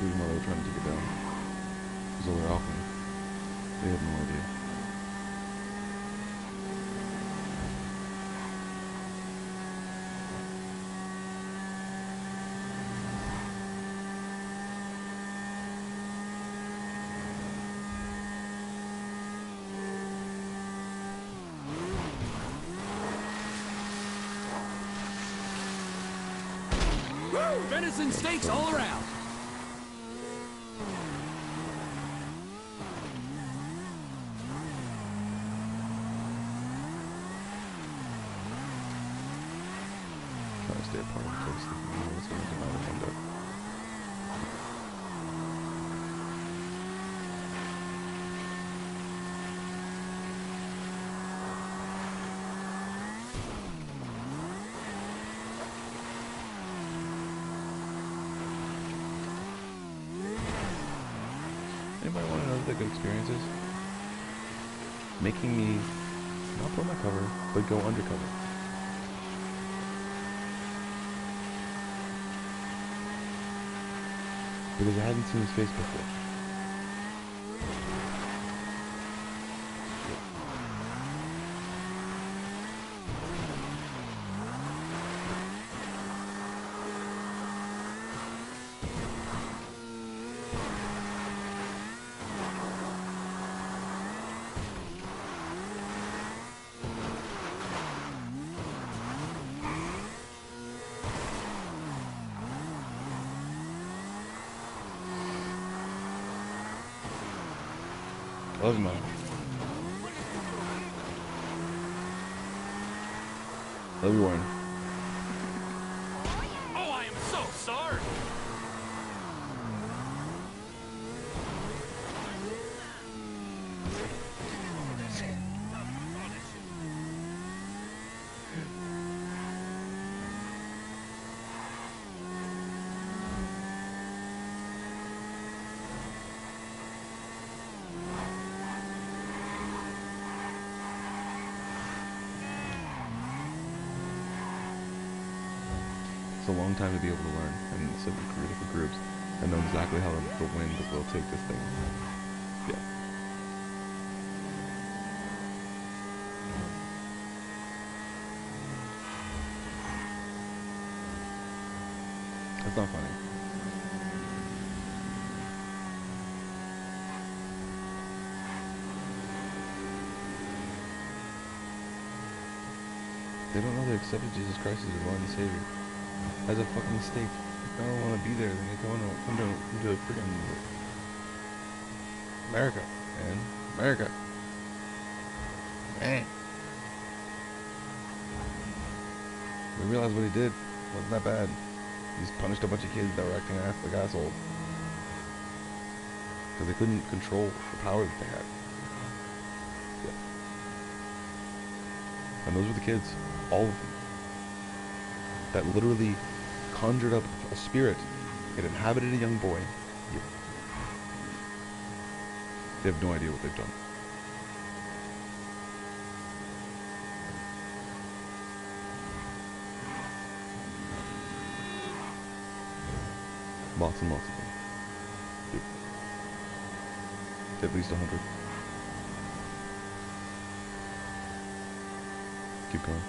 reason why they were trying to take it down. Because all their alchemy. They had no idea. Woo! Venison steaks all around. Trying to stay apart in case they can know what's going to find out. Anybody want to know what the good experience is? Making me not pull my cover, but go undercover. Because I hadn't seen his face before. I love you, man. Love you, Warren. Oh, I am so sorry. It's a long time to be able to learn and sit in different groups and know exactly how the wind will take this thing. Yeah. That's not funny. They don't know they accepted Jesus Christ as their Lord and Savior. As a fucking mistake. If they don't want to be there, then they come to freaking America, man. America. Man. We realized what he did wasn't that bad. He just punished a bunch of kids that were acting like assholes. Because they couldn't control the power that they had. Yeah. And those were the kids. All of them. That literally conjured up a spirit. It inhabited a young boy. Yeah. They have no idea what they've done. Lots and lots of them. Yeah. At least 100. Keep going.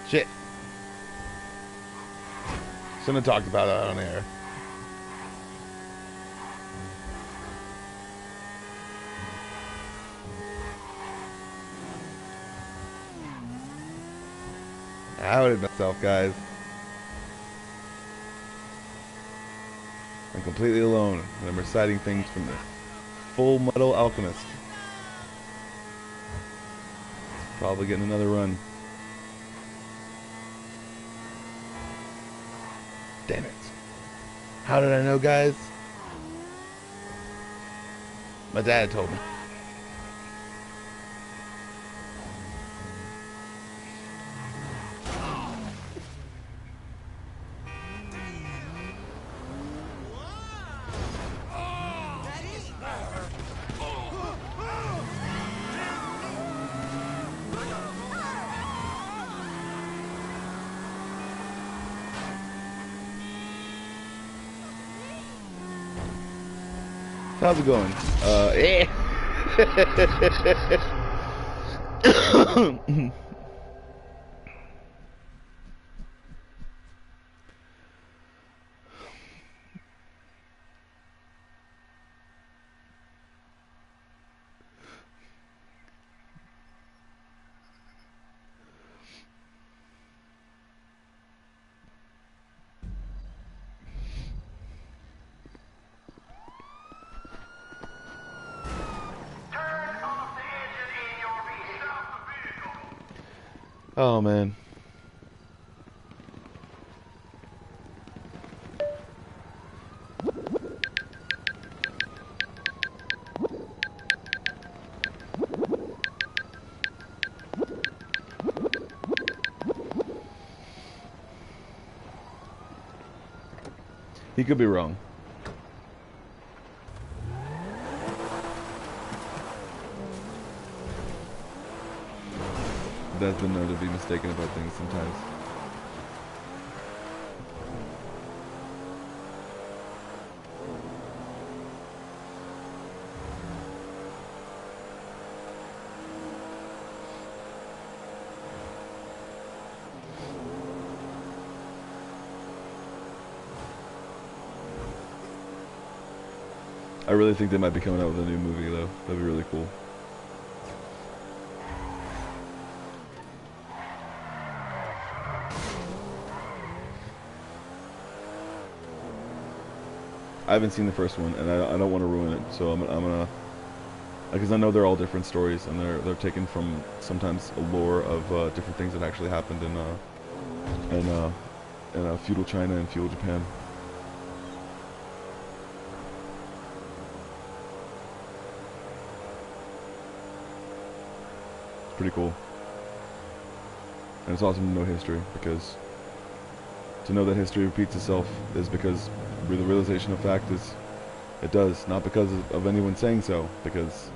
Shit. Shouldn't have talked about that on air. I outed myself, guys. I'm completely alone, and I'm reciting things from the Full Metal Alchemist. Probably getting another run. Damn it. How did I know, guys? My dad told me. How's it going? Oh man. He could be wrong. Dad's been known to be mistaken about things sometimes. I really think they might be coming out with a new movie though. That'd be really cool. I haven't seen the first one, and I don't want to ruin it, so I'm gonna, because I know they're all different stories, and they're taken from sometimes a lore of different things that actually happened in feudal China and feudal Japan. It's pretty cool, and it's awesome to know history, because to know that history repeats itself is because the realization of fact is it does, not because of anyone saying so, because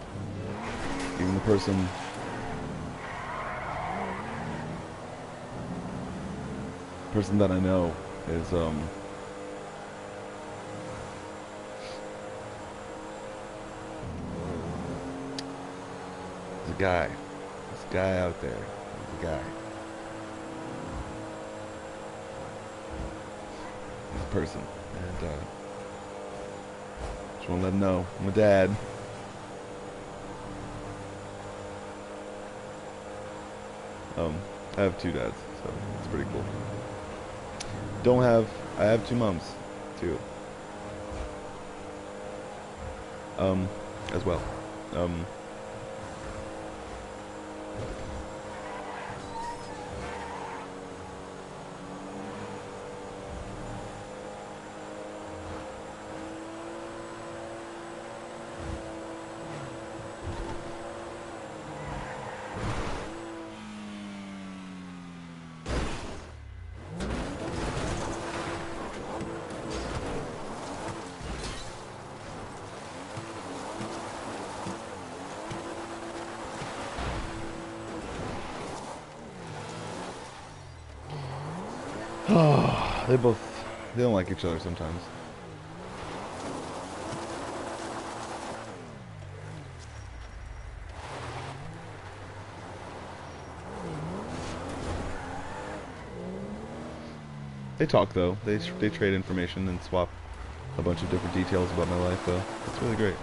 even the person that I know is there's a guy, this guy out there, there's a guy, this person, and just want to let him know I'm a dad. I have two dads, so it's pretty cool. I have two moms, too. As well. They don't like each other sometimes. They talk though. They trade information and swap a bunch of different details about my life though. It's really great.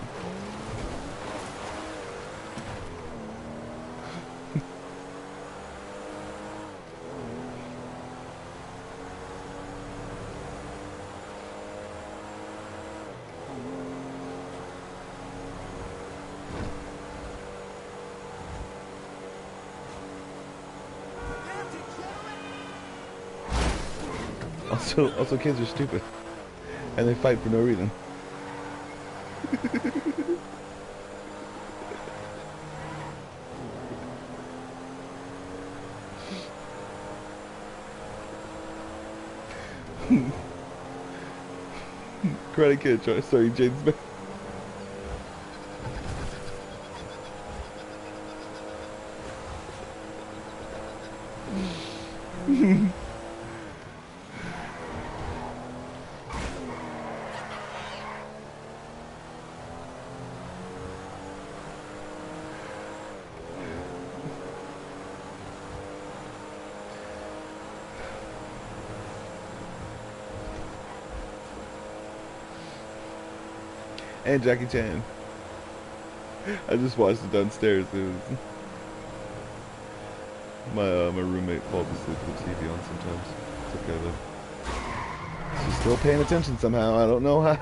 Also, kids are stupid. And they fight for no reason. Karate Kid, sorry, Jaden Smith. And Jackie Chan. I just watched it downstairs. It was my roommate falls asleep with the TV on sometimes. It's okay though. She's still paying attention somehow. I don't know how.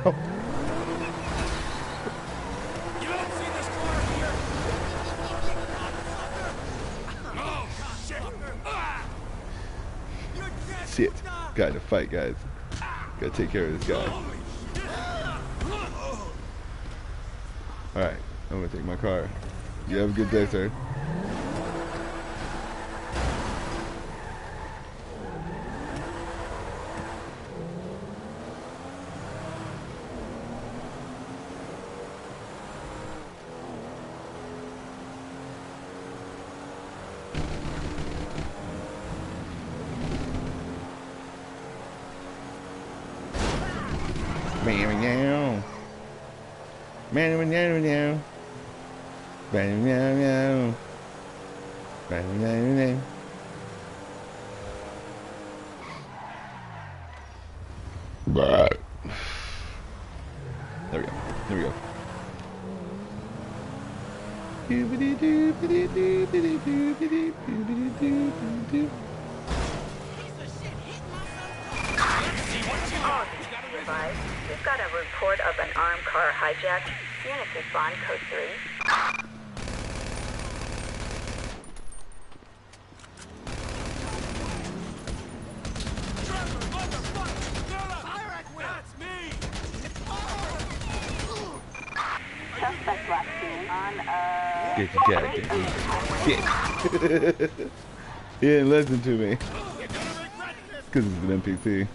You don't see this car here? Oh, shit! Shit. Gotta fight, guys. Gotta take care of this guy. Alright, I'm gonna take my car. You have a good day, sir. Meow. Meow, meow, meow. Meow, meow, meow. Meow, meow, meow. Right. There we go. There we go. We've got a report of an armed car hijack. Units respond code 3. Suspect last seen on Get your dad. Shit. He didn't listen to me. Because he's an NPC.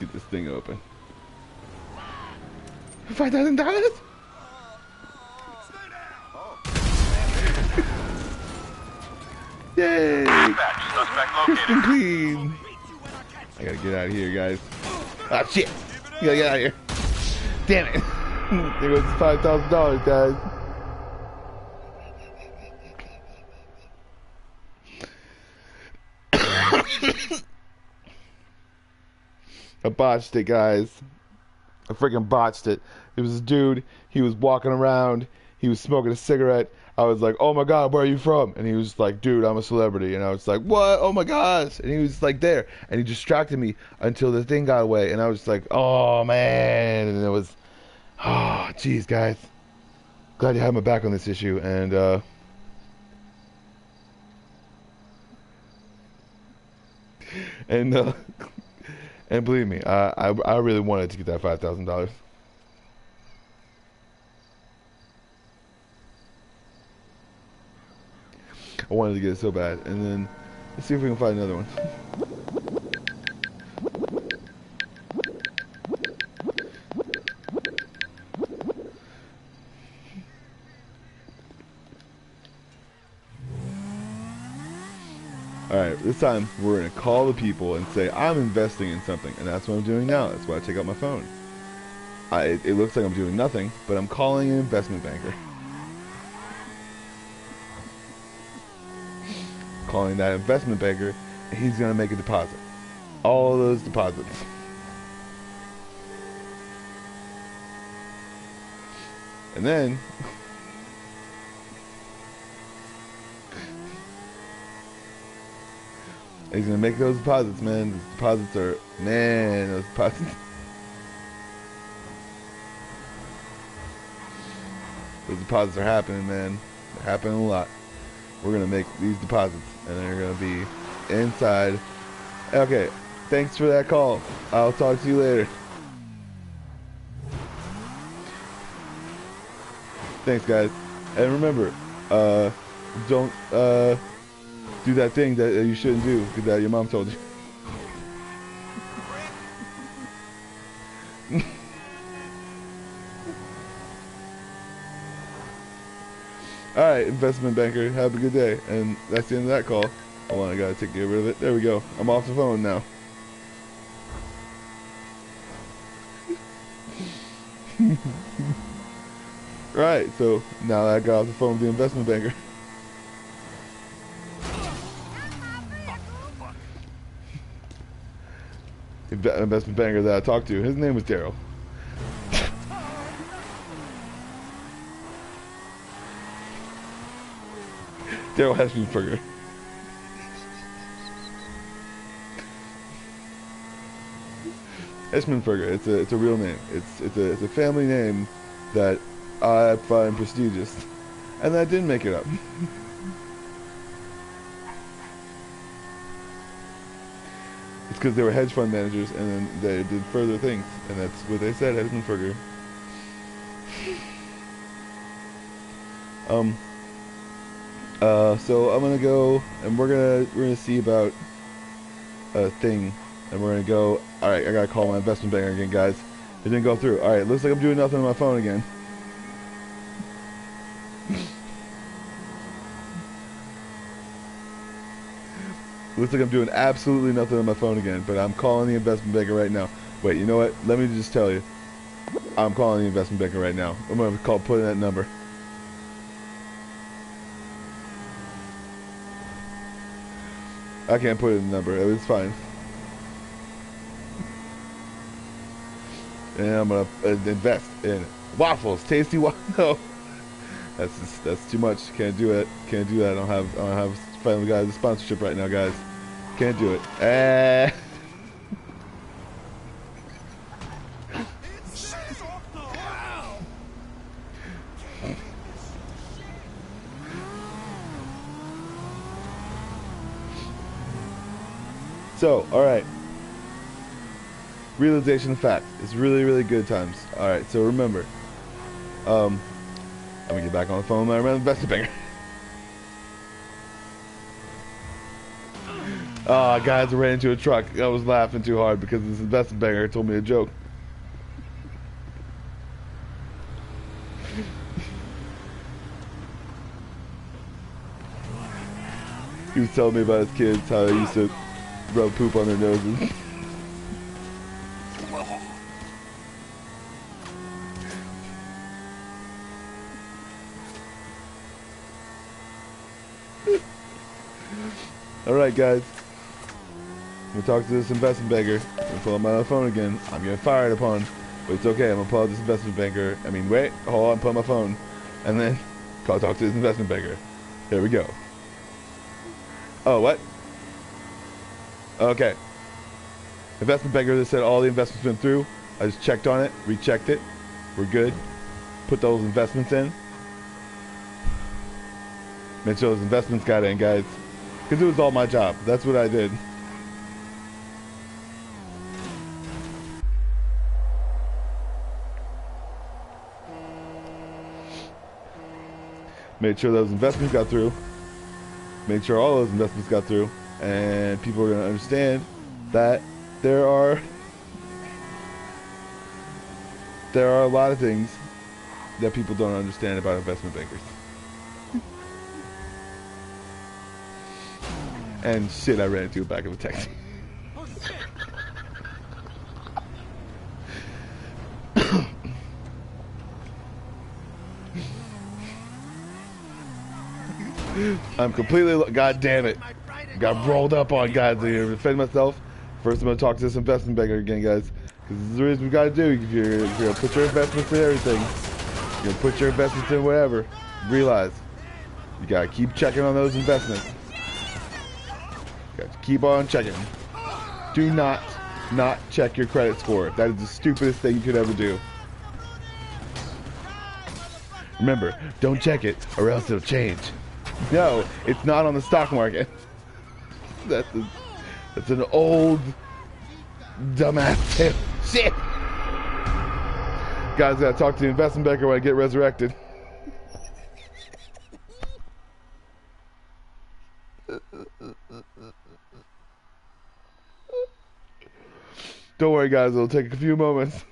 Get this thing open. $5,000? Yay! Kristen Clean! I gotta get out of here, guys. Ah, shit! You gotta get out of here. Damn it! There goes $5,000, guys. I botched it, guys. I freaking botched it. It was a dude. He was walking around. He was smoking a cigarette. I was like, oh my God, where are you from? And he was like, dude, I'm a celebrity. And I was like, what? Oh my gosh. And he was like there. And he distracted me until the thing got away. And I was like, oh man. And it was, oh, geez, guys. Glad you had my back on this issue. And, and believe me, I really wanted to get that $5,000. I wanted to get it so bad. And then, let's see if we can find another one. Alright, this time we're going to call the people and say, I'm investing in something. And that's what I'm doing now. That's why I take out my phone. It looks like I'm doing nothing, but I'm calling an investment banker. Calling that investment banker, and he's going to make a deposit. All of those deposits. And then... he's gonna make those deposits, man. Those deposits are, man, those deposits. Those deposits are happening, man. They're happening a lot. We're gonna make these deposits, and they're gonna be inside Okay, thanks for that call. I'll talk to you later. Thanks, guys. And remember, don't do that thing that you shouldn't do that your mom told you. Alright, investment banker, have a good day. And that's the end of that call. Hold on, I gotta get rid of it. There we go. I'm off the phone now. Right, so now I got off the phone with the investment banker. Investment banker that I talked to, his name was Daryl. Daryl Heschingsberger. Heschingsberger. It's a real name. It's a family name that I find prestigious, and I didn't make it up. It's because they were hedge fund managers, and then they did further things, and that's what they said. Heschingsberger. So I'm gonna go, and we're gonna see about a thing, and we're gonna go. All right, I gotta call my investment banker again, guys. It didn't go through. All right, looks like I'm doing nothing on my phone again. Looks like I'm doing absolutely nothing on my phone again, but I'm calling the investment banker right now. Wait, you know what? Let me just tell you. I'm calling the investment banker right now. I'm gonna put in that number. I can't put in the number. It's fine. And I'm gonna invest in waffles, tasty waffles. No, that's too much. Can't do it. Can't do that. I don't have Family Guy's sponsorship right now, guys. Can't do it. So, alright. Realization of fact. It's really, really good times. Alright, so remember. I'm gonna get back on the phone with my investment banker. Oh, guys, I ran into a truck. I was laughing too hard because this investment banker told me a joke. He was telling me about his kids, how they used to rub poop on their noses. Alright, guys. I'm gonna talk to this investment banker. I'm gonna pull up my phone again. I'm getting fired upon. But it's okay, I'm gonna pull out this investment banker. I mean, wait, hold on, pull out my phone. And then, talk to this investment banker. There we go. Oh, what? Okay. Investment banker that said all the investments went through. I just checked on it, rechecked it. We're good. Put those investments in. Make sure those investments got in, guys. Because it was all my job. That's what I did. Made sure those investments got through. Made sure all those investments got through. And people are going to understand that there are a lot of things that people don't understand about investment bankers. And shit, I ran into the back of a taxi. I'm completely, god damn it. Got rolled up on, guys. To defend myself. First, I'm gonna talk to this investment banker again, guys. Because this is the reason we gotta do. If you're gonna put your investments in everything, you're gonna put your investments in whatever. Realize you gotta keep checking on those investments. You gotta keep on checking. Do not check your credit score. That is the stupidest thing you could ever do. Remember, don't check it or else it'll change. No, it's not on the stock market. That's It's an old dumbass tale. Shit! Guys, gotta talk to the investment banker when I get resurrected. Don't worry, guys, it'll take a few moments.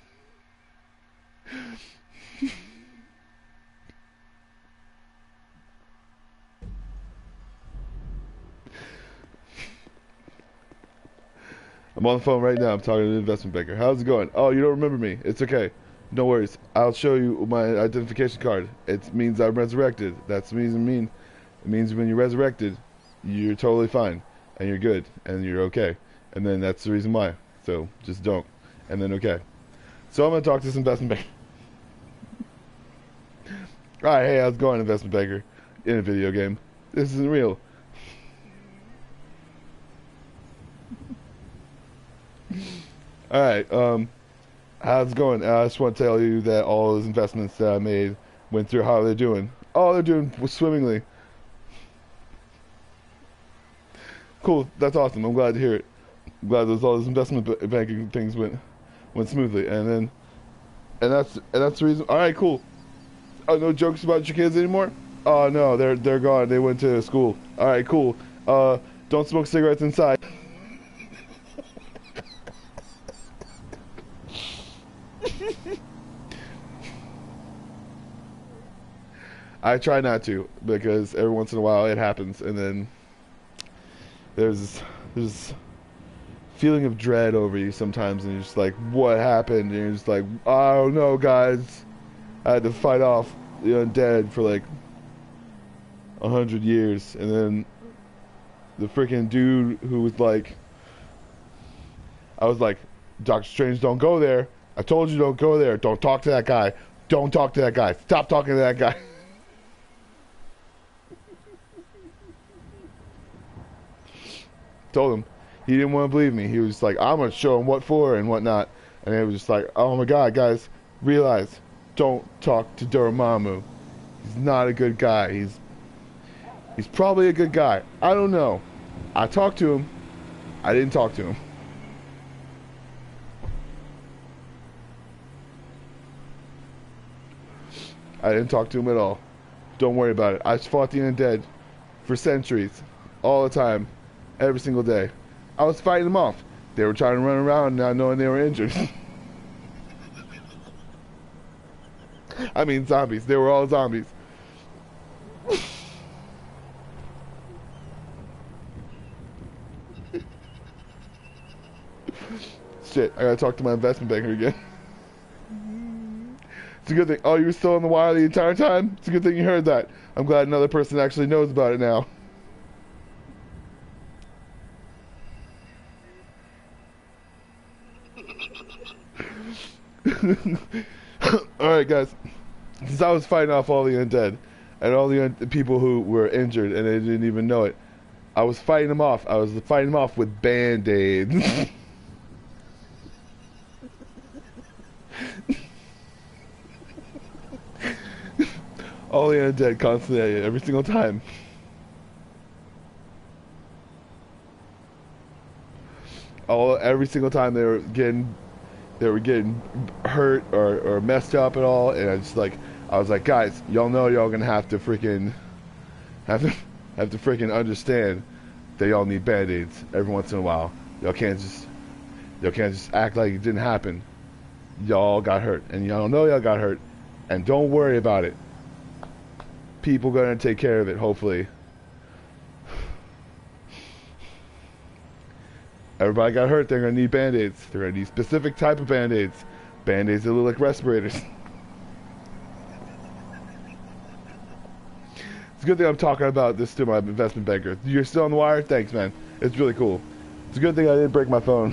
I'm on the phone right now. I'm talking to the investment banker. How's it going? Oh, you don't remember me. It's okay. No worries. I'll show you my identification card. It means I'm resurrected. That's what it means. It means when you're resurrected, you're totally fine. And you're good. And you're okay. And then that's the reason why. So, just don't. And then okay. So I'm going to talk to this investment banker. Alright, hey, how's it going, investment banker? In a video game. This isn't real. Alright, how's it going? I just want to tell you that all those investments that I made went through. How they're doing? Oh, they're doing swimmingly. Cool, that's awesome. I'm glad to hear it. I'm glad all those investment banking things went smoothly. And that's the reason. Alright, cool. Oh, no jokes about your kids anymore? Oh no, they're gone. They went to school. Alright, cool. Don't smoke cigarettes inside. I try not to, because every once in a while it happens, and then there's this feeling of dread over you sometimes, and you're just like, what happened? And you're just like, I don't know, guys. I had to fight off the undead for like 100 years, and then the freaking dude who was like, I was like, Doctor Strange, don't go there. I told you don't go there. Don't talk to that guy. Don't talk to that guy. Stop talking to that guy. Told him. He didn't want to believe me. He was like, I'm going to show him what for and whatnot. And it was just like, oh my god, guys, realize, don't talk to Dormammu. He's not a good guy. He's probably a good guy. I don't know. I talked to him. I didn't talk to him. I didn't talk to him at all. Don't worry about it. I fought the undead for centuries. All the time. Every single day. I was fighting them off. They were trying to run around not knowing they were injured. I mean zombies. They were all zombies. Shit, I gotta talk to my investment banker again. It's a good thing. Oh, you were still on the wire the entire time? It's a good thing you heard that. I'm glad another person actually knows about it now. Alright, guys. Since I was fighting off all the undead and all the people who were injured and they didn't even know it, I was fighting them off. I was fighting them off with band-aids. All the undead constantly, every single time. Every single time they were getting hurt or messed up at all, and I was like, guys, y'all know y'all gonna have to freaking understand that y'all need band-aids every once in a while. Y'all can't just act like it didn't happen. Y'all got hurt, and y'all know y'all got hurt, and don't worry about it. People gonna take care of it, hopefully. Everybody got hurt, they're gonna need band-aids. They're gonna need specific type of band-aids. Band-aids that look like respirators. It's a good thing I'm talking about this to my investment banker. You're still on the wire? Thanks, man. It's really cool. It's a good thing I didn't break my phone.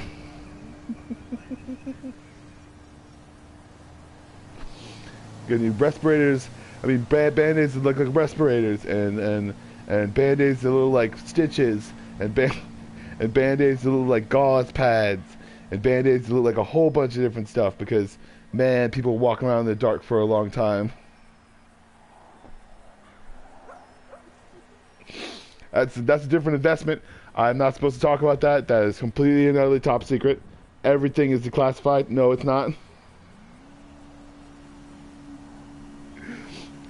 Gonna need respirators. I mean, band-aids that look like respirators, and band-aids that look like stitches, and band-aids that look like gauze pads, and band-aids that look like a whole bunch of different stuff, because, man, people walk around in the dark for a long time. That's a different investment. I'm not supposed to talk about that. That is completely and utterly top secret. Everything is declassified. No, it's not.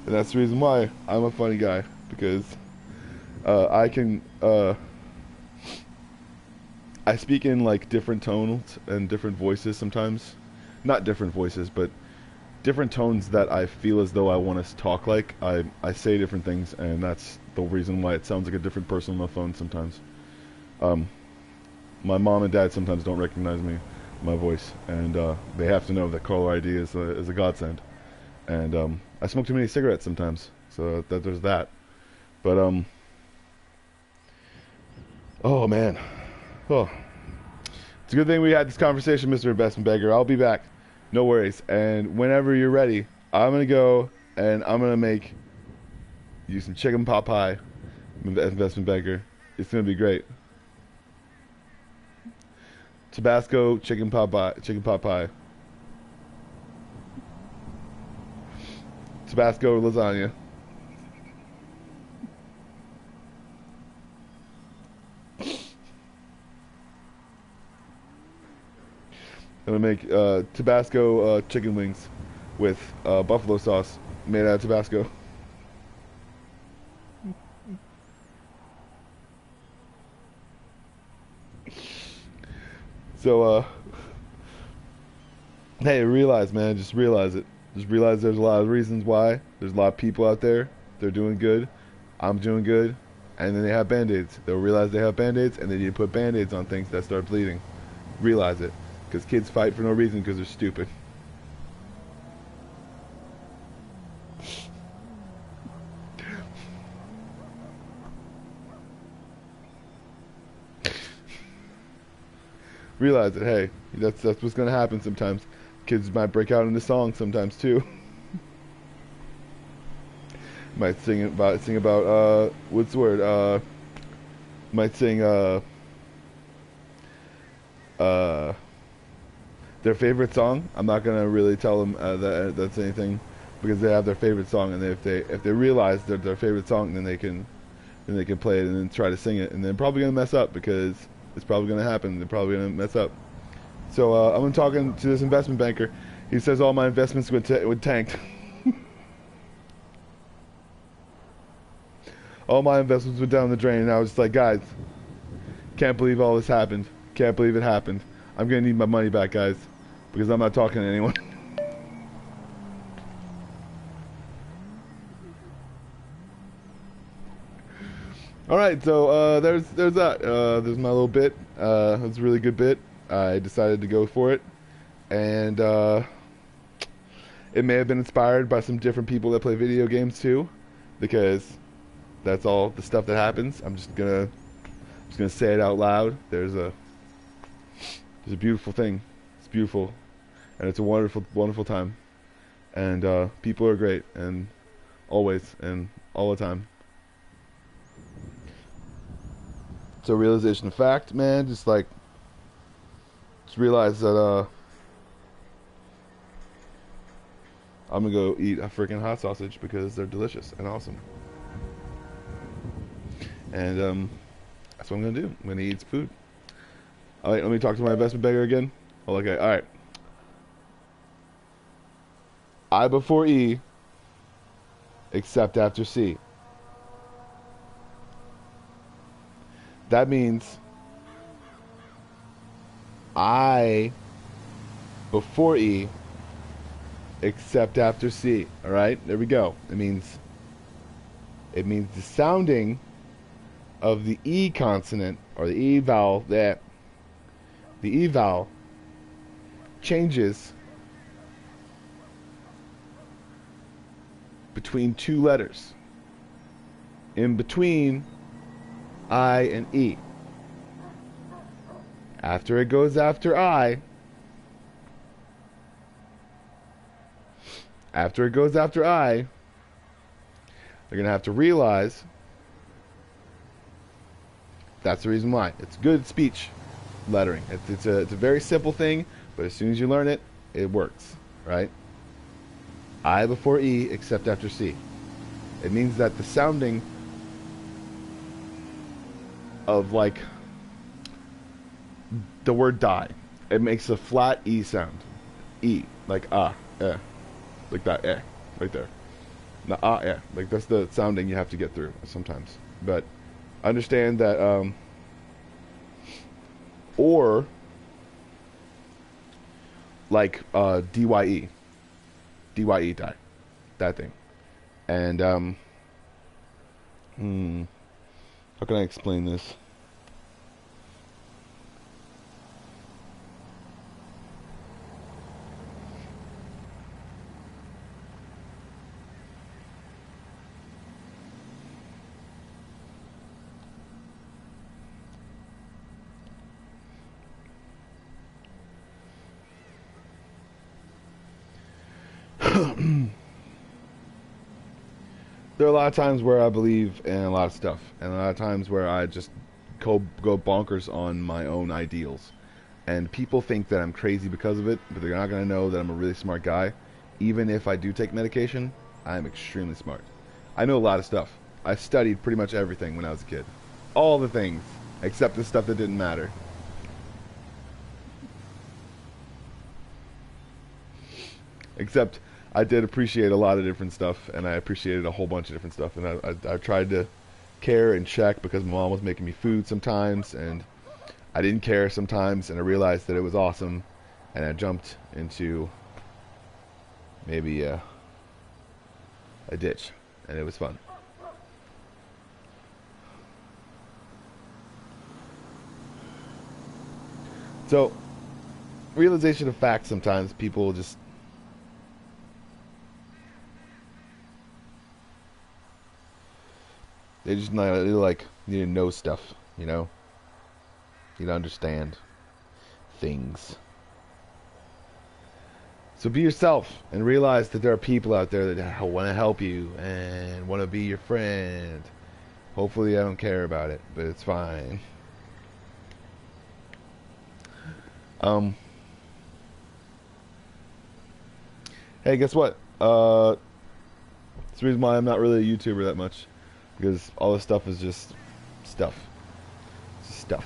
And that's the reason why I'm a funny guy, because I speak in like different tones and different voices sometimes. Not different voices, but different tones that I feel as though I want to talk like. I say different things, and that's the reason why it sounds like a different person on the phone sometimes. My mom and dad sometimes don't recognize my voice, and they have to know that caller ID is a godsend. And I smoke too many cigarettes sometimes, so there's that. But oh man, oh, it's a good thing we had this conversation, Mr. Investment Banker. I'll be back, no worries. And whenever you're ready, I'm gonna go and I'm gonna make you some chicken pot pie, Investment Banker. It's gonna be great. Tabasco chicken pot pie. Tabasco lasagna. I'm gonna make Tabasco chicken wings with buffalo sauce made out of Tabasco. So, hey, realize, man, just realize it. Just realize there's a lot of reasons why. There's a lot of people out there. They're doing good. I'm doing good. And then they have Band-Aids. They'll realize they have Band-Aids, and they need to put Band-Aids on things that start bleeding. Realize it. Because kids fight for no reason because they're stupid. Realize that, hey, that's what's gonna happen sometimes. Kids might break out into song sometimes too. Might sing about what's the word? Might sing their favorite song. I'm not gonna really tell them that's anything, because they have their favorite song, and if they realize that their favorite song, then they can play it and then try to sing it, and they're probably gonna mess up because it's probably gonna happen. They're probably gonna mess up. So I'm talking to this investment banker. He says all my investments would tanked. All my investments went down the drain, and I was just like, guys, can't believe all this happened. Can't believe it happened. I'm gonna need my money back, guys, because I'm not talking to anyone. All right, so there's that. There's my little bit. It's a really good bit. I decided to go for it, and it may have been inspired by some different people that play video games too, because that's all the stuff that happens. I'm just gonna say it out loud. There's a beautiful thing. It's beautiful, and it's a wonderful time, and people are great, and always and all the time. So realization of fact, man, just realize that I'm gonna go eat a freaking hot sausage because they're delicious and awesome. And that's what I'm gonna do. I'm gonna eat some food. Alright, let me talk to my investment banker again. Oh, okay, alright. I before E, except after C. That means I before E, except after C. Alright, there we go. It means the sounding of the E consonant, or the E vowel, the E vowel changes between two letters. In between I and E. After it goes after I, they're going to have to realize that's the reason why. It's good speech lettering. It's a very simple thing, but as soon as you learn it, it works, right? I before E, except after C. It means that the sounding of like the word die. It makes a flat E sound. E. Like like that, right there. No, like that's the sounding you have to get through sometimes. But understand that, or like DYE, die, that thing, and how can I explain this? There are a lot of times where I believe in a lot of stuff, and a lot of times where I just go bonkers on my own ideals. And people think that I'm crazy because of it, but they're not going to know that I'm a really smart guy. Even if I do take medication, I'm extremely smart. I know a lot of stuff. I studied pretty much everything when I was a kid. All the things, except the stuff that didn't matter. Except I did appreciate a lot of different stuff, and I appreciated a whole bunch of different stuff, and I tried to care and check because my mom was making me food sometimes, and I didn't care sometimes, and I realized that it was awesome, and I jumped into maybe a ditch, and it was fun. So, realization of facts, sometimes people just they like need to know stuff, you know? You need to understand things. So be yourself and realize that there are people out there that want to help you and want to be your friend. Hopefully I don't care about it, but it's fine. Hey, guess what? It's the reason why I'm not really a YouTuber that much. Because all this stuff is just stuff. It's just stuff.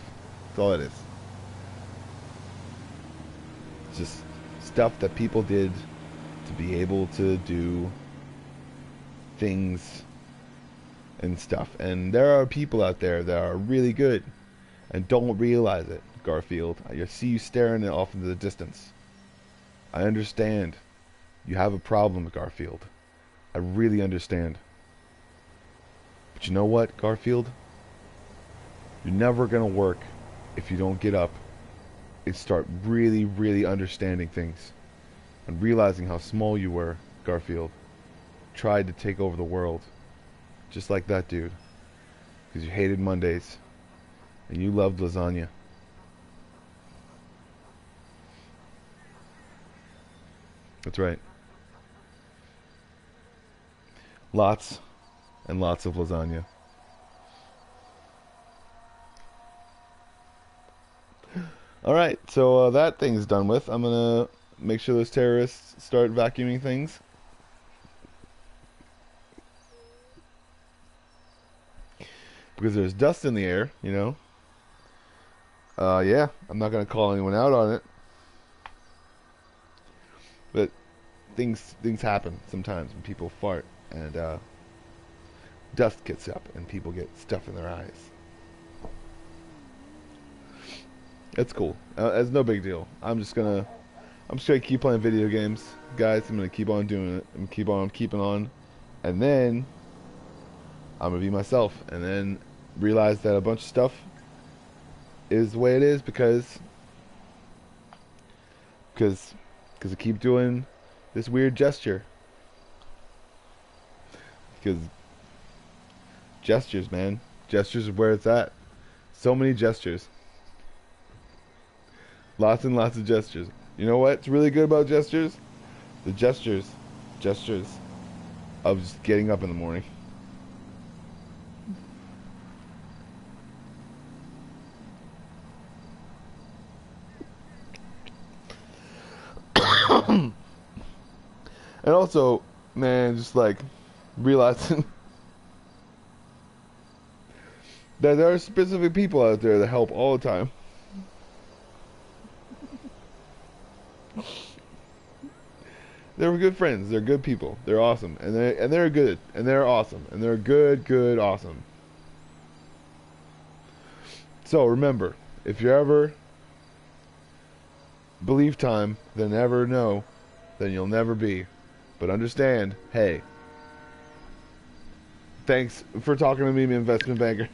That's all it is. It's just stuff that people did to be able to do things and stuff. And there are people out there that are really good and don't realize it, Garfield. I see you staring off into the distance. I understand. You have a problem, Garfield. I really understand. But you know what, Garfield? You're never going to work if you don't get up and start really, really understanding things. And realizing how small you were, Garfield. Tried to take over the world. Just like that dude. Because you hated Mondays. And you loved lasagna. That's right. Lots and lots of lasagna. Alright, so that thing's done with. I'm gonna make sure those terrorists start vacuuming things. Because there's dust in the air, you know. Yeah, I'm not gonna call anyone out on it. But things happen sometimes when people fart and dust gets up and people get stuff in their eyes. It's cool. It's no big deal. I'm just gonna keep playing video games, guys. I'm gonna keep on doing it. I'm keep on keeping on, and then I'm gonna be myself, and then realize that a bunch of stuff is the way it is because I keep doing this weird gesture. Because gestures, man. Gestures is where it's at. So many gestures. Lots and lots of gestures. You know what's really good about gestures? The gestures of just getting up in the morning. And also, man, just like realizing that there are specific people out there that help all the time. They were good friends. They're good people. They're awesome, and they're good, and they're awesome, and they're good, awesome. So remember, if you ever believe time, then never know, then you'll never be. But understand, hey, thanks for talking to me, investment banker.